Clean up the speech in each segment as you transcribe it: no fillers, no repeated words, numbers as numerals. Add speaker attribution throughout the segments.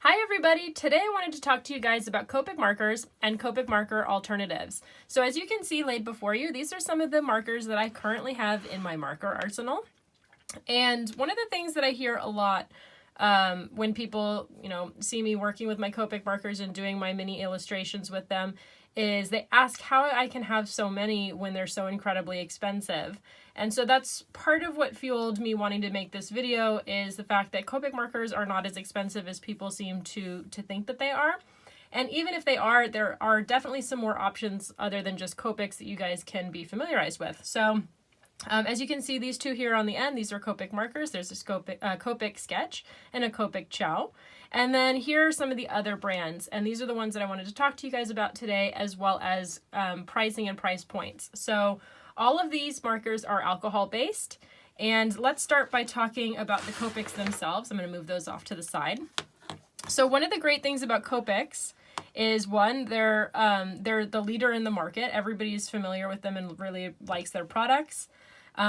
Speaker 1: Hi everybody! Today I wanted to talk to you guys about Copic markers and Copic marker alternatives. So as you can see laid before you, these are some of the markers that I currently have in my marker arsenal. And one of the things that I hear a lot when people, see me working with my Copic markers and doing my mini illustrations with them is they ask how I can have so many when they're so incredibly expensive. And so that's part of what fueled me wanting to make this video, is the fact that Copic markers are not as expensive as people seem to think that they are. And even if they are, there are definitely some more options other than just Copics that you guys can be familiarized with. So as you can see, these two here on the end, these are Copic markers. There's a Copic Sketch and a Copic Chow. And then here are some of the other brands, and these are the ones that I wanted to talk to you guys about today, as well as pricing and price points. So all of these markers are alcohol-based, and let's start by talking about the Copics themselves. I'm going to move those off to the side. So one of the great things about Copics is, one, they're the leader in the market. Everybody's familiar with them and really likes their products.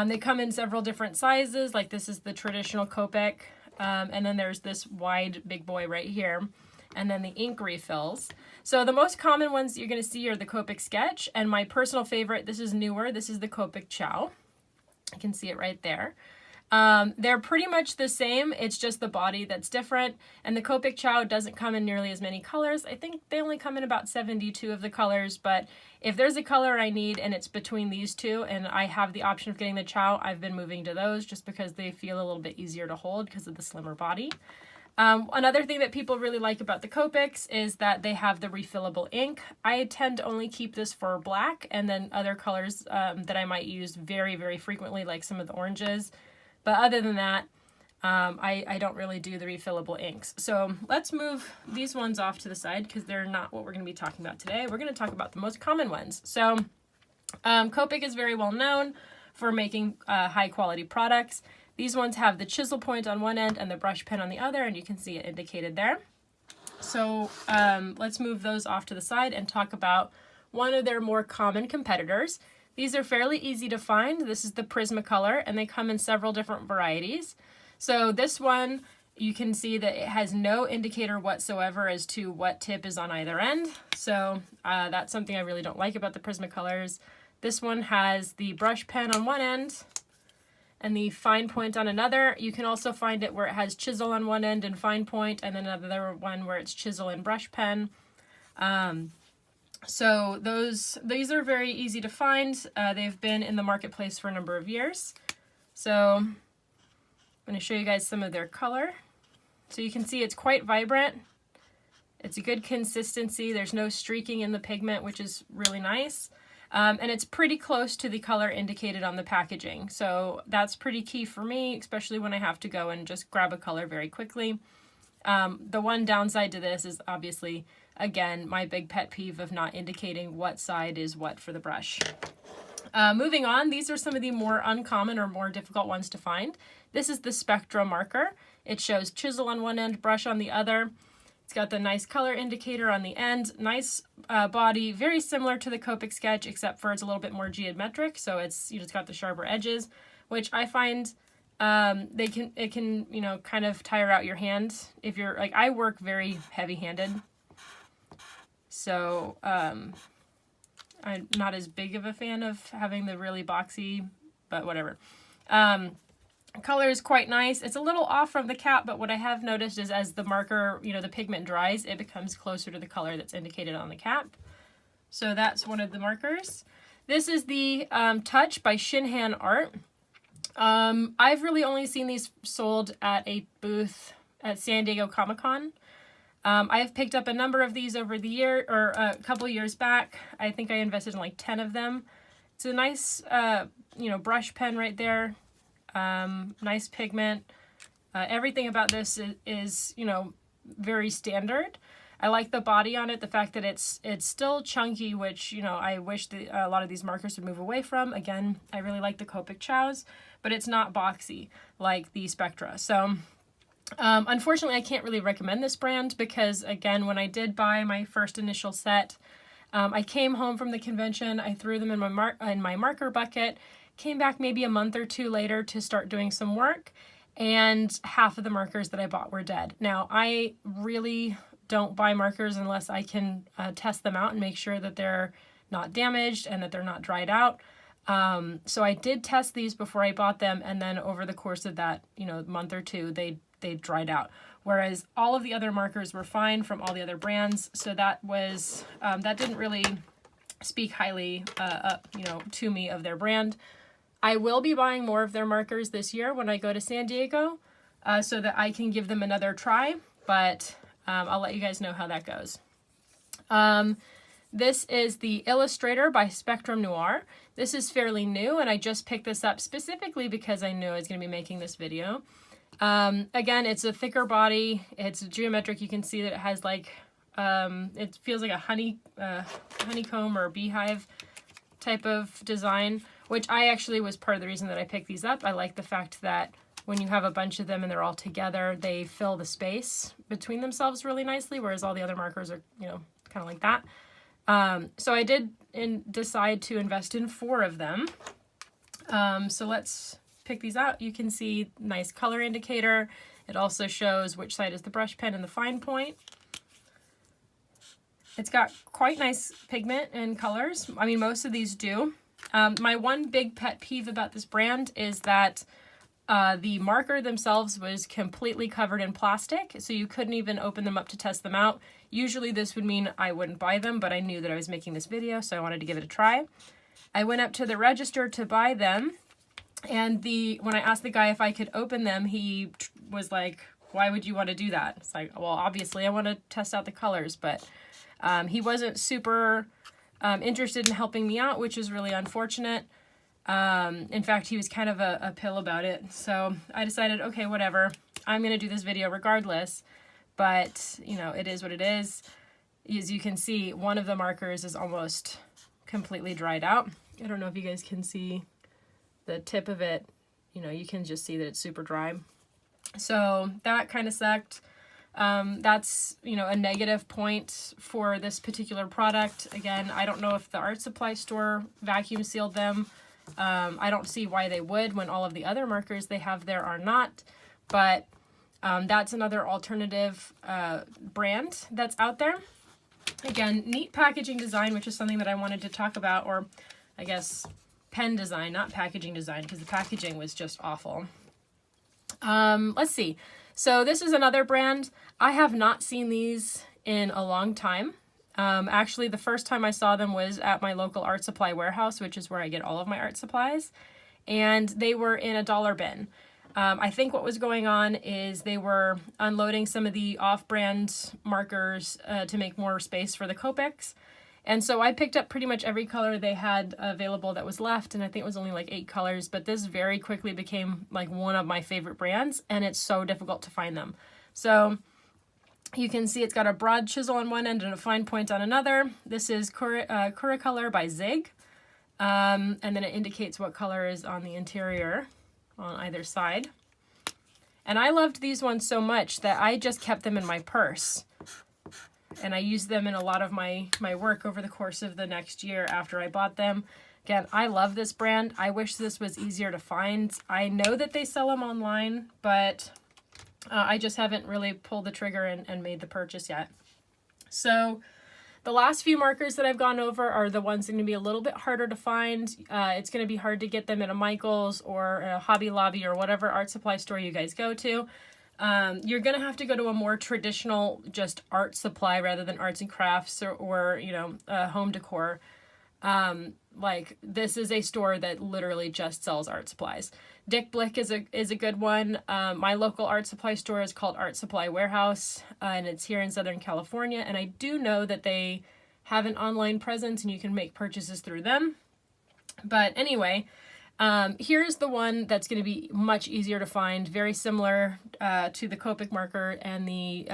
Speaker 1: They come in several different sizes, like this is the traditional Copic, and then there's this wide big boy right here, and then the ink refills. So the most common ones you're going to see are the Copic Sketch, and my personal favorite, this is newer, this is the Copic Chow. You can see it right there. They're pretty much the same, it's just the body that's different, and the Copic Chow doesn't come in nearly as many colors. I think they only come in about 72 of the colors, but if there's a color I need and it's between these two and I have the option of getting the Chow, I've been moving to those just because they feel a little bit easier to hold because of the slimmer body. Another thing that people really like about the Copics is that they have the refillable ink. I tend to only keep this for black, and then other colors that I might use very, very frequently, like some of the oranges. But other than that, I don't really do the refillable inks. So let's move these ones off to the side because they're not what we're going to be talking about today. We're going to talk about the most common ones. So Copic is very well known for making high quality products. These ones have the chisel point on one end and the brush pen on the other, and you can see it indicated there. So let's move those off to the side and talk about one of their more common competitors. These are fairly easy to find. This is the Prismacolor, and they come in several different varieties. So this one, you can see that it has no indicator whatsoever as to what tip is on either end. So that's something I really don't like about the Prismacolors. This one has the brush pen on one end and the fine point on another. You can also find it where it has chisel on one end and fine point, and then another one where it's chisel and brush pen. So these are very easy to find. They've been in the marketplace for a number of years. So I'm going to show you guys some of their color. So you can see it's quite vibrant. It's a good consistency. There's no streaking in the pigment, which is really nice. And it's pretty close to the color indicated on the packaging. So that's pretty key for me, especially when I have to go and just grab a color very quickly. The one downside to this is obviously, again, my big pet peeve of not indicating what side is what for the brush. Moving on, these are some of the more uncommon or more difficult ones to find. This is the Spectra marker. It shows chisel on one end, brush on the other. It's got the nice color indicator on the end, nice body, very similar to the Copic Sketch, except for it's a little bit more geometric, so it's got the sharper edges, which I find it can kind of tire out your hand if you're like, I work very heavy-handed, so I'm not as big of a fan of having the really boxy, but whatever. Color is quite nice. It's a little off from the cap, but what I have noticed is as the marker, the pigment dries, it becomes closer to the color that's indicated on the cap. So that's one of the markers. This is the Touch by Shin Han Art. I've really only seen these sold at a booth at San Diego Comic-Con. I have picked up a number of these over the year, or a couple years back. I think I invested in like 10 of them. It's a nice, brush pen right there. Nice pigment. Everything about this is very standard. I like the body on it, the fact that it's still chunky, which, I wish a lot of these markers would move away from. Again, I really like the Copic Chows, but it's not boxy like the Spectra. So unfortunately, I can't really recommend this brand because, again, when I did buy my first initial set, I came home from the convention, I threw them in my marker bucket, came back maybe a month or two later to start doing some work, and half of the markers that I bought were dead. Now, I really don't buy markers unless I can test them out and make sure that they're not damaged and that they're not dried out. So I did test these before I bought them, and then over the course of that, month or two, they dried out. Whereas all of the other markers were fine from all the other brands. So that was, that didn't really speak highly, to me of their brand. I will be buying more of their markers this year when I go to San Diego, so that I can give them another try, but I'll let you guys know how that goes. This is the Illustrator by Spectra Noir. This is fairly new, and I just picked this up specifically because I knew I was going to be making this video. Again, it's a thicker body. It's geometric. You can see that it has like, it feels like a honeycomb or beehive type of design, which I actually was part of the reason that I picked these up. I like the fact that when you have a bunch of them and they're all together, they fill the space between themselves really nicely, whereas all the other markers are, kind of like that. So I did decide to invest in 4 of them. So let's pick these out. You can see nice color indicator. It also shows which side is the brush pen and the fine point. It's got quite nice pigment and colors. I mean, most of these do. My one big pet peeve about this brand is that the marker themselves was completely covered in plastic, so you couldn't even open them up to test them out. Usually this would mean I wouldn't buy them, but I knew that I was making this video, so I wanted to give it a try. I went up to the register to buy them, and when I asked the guy if I could open them, he was like, why would you want to do that? It's like, well, obviously I want to test out the colors, but he wasn't super interested in helping me out, which is really unfortunate. In fact, he was kind of a pill about it. So I decided, okay, whatever. I'm going to do this video regardless, but it is what it is. As you can see, one of the markers is almost completely dried out. I don't know if you guys can see the tip of it. You can just see that it's super dry. So that kind of sucked. That's, a negative point for this particular product. Again, I don't know if the art supply store vacuum sealed them. I don't see why they would when all of the other markers they have there are not, but that's another alternative brand that's out there. Again, neat packaging design, which is something that I wanted to talk about, or I guess pen design, not packaging design, because the packaging was just awful. Let's see. So this is another brand. I have not seen these in a long time. Actually, the first time I saw them was at my local art supply warehouse, which is where I get all of my art supplies, and they were in a dollar bin. I think what was going on is they were unloading some of the off-brand markers to make more space for the Copics. And so I picked up pretty much every color they had available that was left, and I think it was only like 8 colors, but this very quickly became like one of my favorite brands, and it's so difficult to find them. So you can see it's got a broad chisel on one end and a fine point on another. This is Kurecolor by Zig, and then it indicates what color is on the interior on either side. And I loved these ones so much that I just kept them in my purse. And I used them in a lot of my work over the course of the next year after I bought them. Again, I love this brand. I wish this was easier to find. I know that they sell them online, but I just haven't really pulled the trigger and made the purchase yet. So the last few markers that I've gone over are the ones that are going to be a little bit harder to find. It's going to be hard to get them at a Michael's or a Hobby Lobby or whatever art supply store you guys go to. You're going to have to go to a more traditional just art supply rather than arts and crafts or home decor. Like this is a store that literally just sells art supplies. Dick Blick is a good one. My local art supply store is called Art Supply Warehouse, and it's here in Southern California. And I do know that they have an online presence and you can make purchases through them. But anyway, here's the one that's going to be much easier to find, very similar to the Copic marker and the,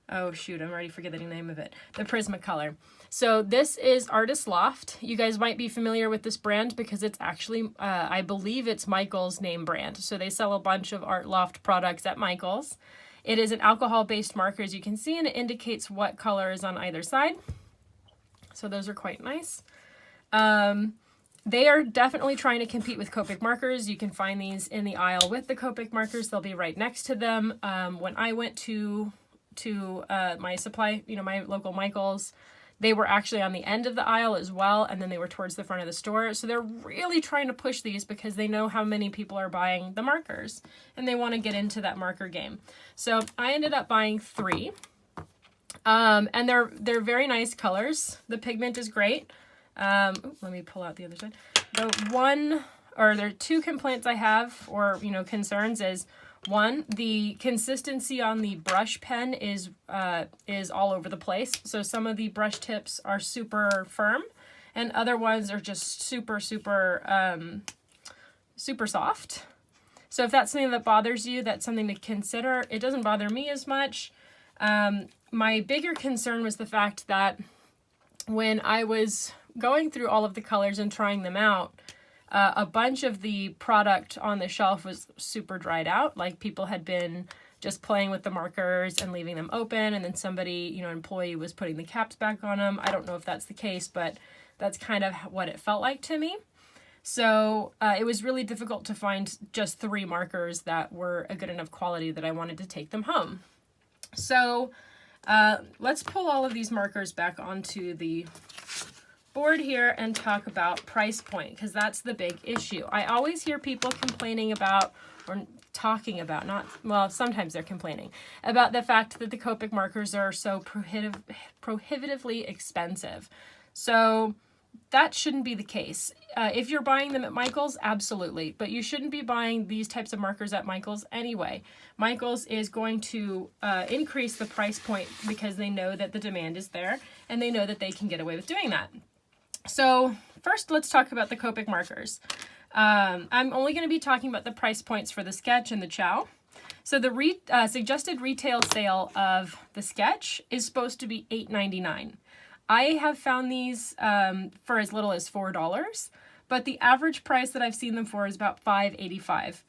Speaker 1: oh shoot, I'm already forgetting the name of it, the Prismacolor. So this is Artist Loft. You guys might be familiar with this brand because it's actually, I believe it's Michael's name brand. So they sell a bunch of Art Loft products at Michael's. It is an alcohol-based marker, as you can see, and it indicates what color is on either side. So those are quite nice. they are definitely trying to compete with Copic markers. You can find these in the aisle with the Copic markers. They'll be right next to them. When I went to my supply, my local Michael's, they were actually on the end of the aisle as well, and then they were towards the front of the store. So they're really trying to push these because they know how many people are buying the markers, and they want to get into that marker game. So I ended up buying 3, and they're very nice colors. The pigment is great. Let me pull out the other side. There are 2 complaints I have, or concerns, is 1, the consistency on the brush pen is all over the place. So some of the brush tips are super firm, and other ones are just super soft. So if that's something that bothers you, that's something to consider. It doesn't bother me as much. My bigger concern was the fact that when I was going through all of the colors and trying them out, a bunch of the product on the shelf was super dried out. Like people had been just playing with the markers and leaving them open, and then somebody, an employee, was putting the caps back on them. I don't know if that's the case, but that's kind of what it felt like to me. So it was really difficult to find just 3 markers that were a good enough quality that I wanted to take them home. So let's pull all of these markers back onto the board here and talk about price point, because that's the big issue. I always hear people complaining about, or talking about, sometimes they're complaining about the fact that the Copic markers are so prohibitively expensive. So that shouldn't be the case. If you're buying them at Michael's, absolutely, but you shouldn't be buying these types of markers at Michael's anyway. Michael's is going to increase the price point because they know that the demand is there, and they know that they can get away with doing that. So first, let's talk about the Copic markers. I'm only going to be talking about the price points for the sketch and the chow. So the suggested retail sale of the sketch is supposed to be $8.99. I have found these for as little as $4, but the average price that I've seen them for is about $5.85.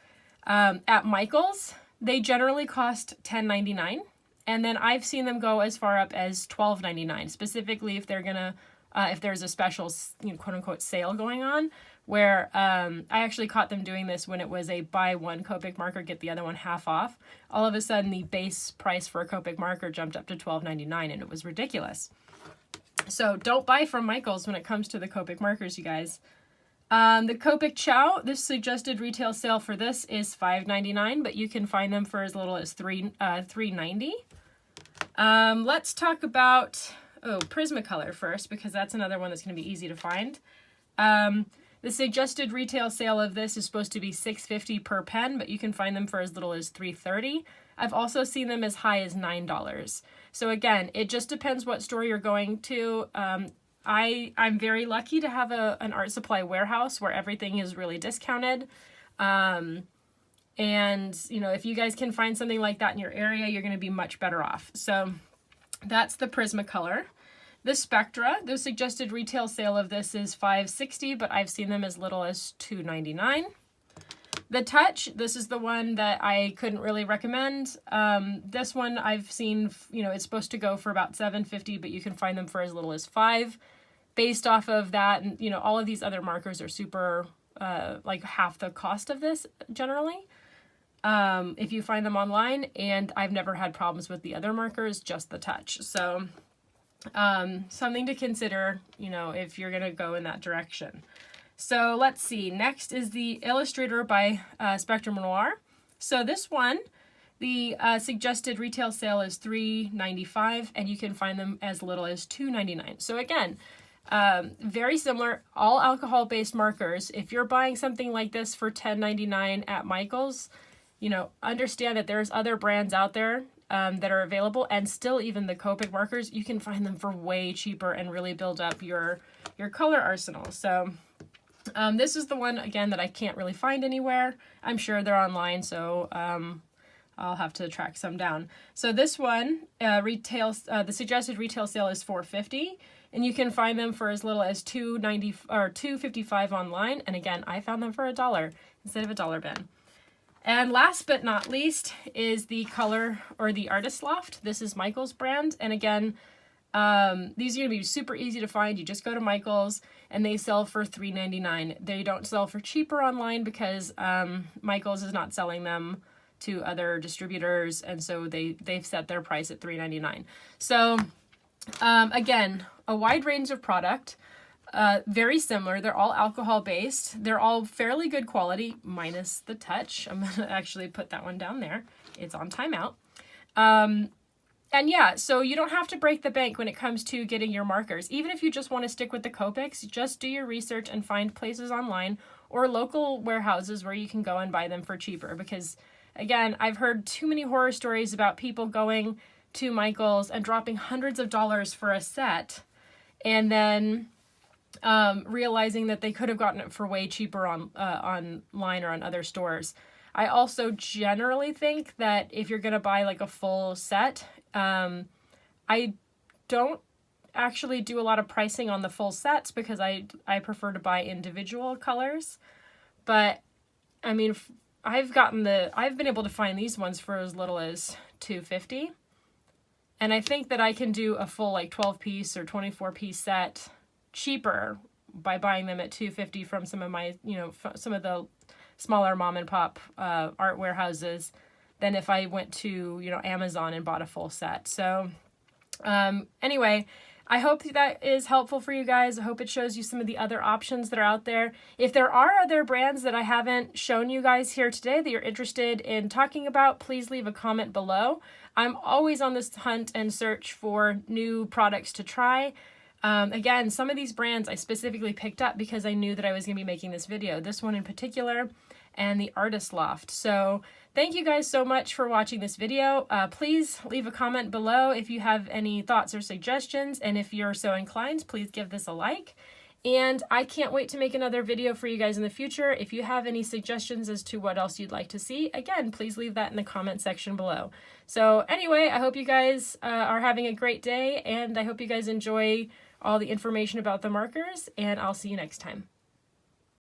Speaker 1: At Michael's, they generally cost $10.99, and then I've seen them go as far up as $12.99, specifically if they're gonna if there's a special, quote unquote, sale going on, where I actually caught them doing this when it was a buy one Copic marker, get the other one half off. All of a sudden, the base price for a Copic marker jumped up to $12.99, and it was ridiculous. So don't buy from Michael's when it comes to the Copic markers, you guys. The Copic Chow, this suggested retail sale for this is $5.99, but you can find them for as little as $3.90. Let's talk about Prismacolor first, because that's another one that's going to be easy to find. The suggested retail sale of this is supposed to be $6.50 per pen, but you can find them for as little as $3.30. I've also seen them as high as $9. So again, it just depends what store you're going to. I'm very lucky to have an art supply warehouse where everything is really discounted. And, if you guys can find something like that in your area, you're going to be much better off. So that's the Prismacolor. The Spectra, the suggested retail sale of this is $5.60, but I've seen them as little as $2.99. The Touch, this is the one that I couldn't really recommend. This one I've seen, it's supposed to go for about $7.50, but you can find them for as little as $5. Based off of that, and all of these other markers are super, like half the cost of this generally. If you find them online, and I've never had problems with the other markers, just the Touch. So something to consider, if you're going to go in that direction. So let's see. Next is the Illustrator by Spectra Noir. So this one, the suggested retail sale is $3.95, and you can find them as little as $2.99. So again, very similar, all alcohol-based markers. If you're buying something like this for $10.99 at Michael's, understand that there's other brands out there that are available, and still even the Copic markers, you can find them for way cheaper and really build up your color arsenal. So this is the one, again, that I can't really find anywhere. I'm sure they're online, so I'll have to track some down. So this one, the suggested retail sale is $4.50, and you can find them for as little as $2.90 or $2.55 online. And again, I found them for $1 instead of a dollar bin. And last but not least is the Color or the Artist Loft. This is Michael's brand, and again, These are going to be super easy to find. You just go to Michael's and they sell for $3.99. They don't sell for cheaper online because Michael's is not selling them to other distributors, and so they've set their price at $3.99. So again, a wide range of product, very similar. They're all alcohol based. They're all fairly good quality, minus the touch. I'm gonna actually put that one down there. It's on timeout. And yeah, so you don't have to break the bank when it comes to getting your markers. Even if you just want to stick with the Copics, just do your research and find places online or local warehouses where you can go and buy them for cheaper. Because again, I've heard too many horror stories about people going to Michael's and dropping hundreds of dollars for a set and then realizing that they could have gotten it for way cheaper online or on other stores. I also generally think that if you're going to buy like a full set, I don't actually do a lot of pricing on the full sets because I prefer to buy individual colors. But I mean, I've been able to find these ones for as little as $2.50. And I think that I can do a full like 12-piece or 24-piece set cheaper by buying them at $2.50 from some of my, some of the smaller mom and pop art warehouses than if I went to, Amazon and bought a full set. So anyway, I hope that is helpful for you guys. I hope it shows you some of the other options that are out there. If there are other brands that I haven't shown you guys here today that you're interested in talking about, please leave a comment below. I'm always on this hunt and search for new products to try. Again, some of these brands I specifically picked up because I knew that I was going to be making this video. This one in particular, and the Artist Loft. So thank you guys so much for watching this video. Please leave a comment below if you have any thoughts or suggestions, and if you're so inclined, please give this a like. And I can't wait to make another video for you guys in the future. If you have any suggestions as to what else you'd like to see, again, please leave that in the comment section below. So anyway, I hope you guys are having a great day, and I hope you guys enjoy all the information about the markers, and I'll see you next time.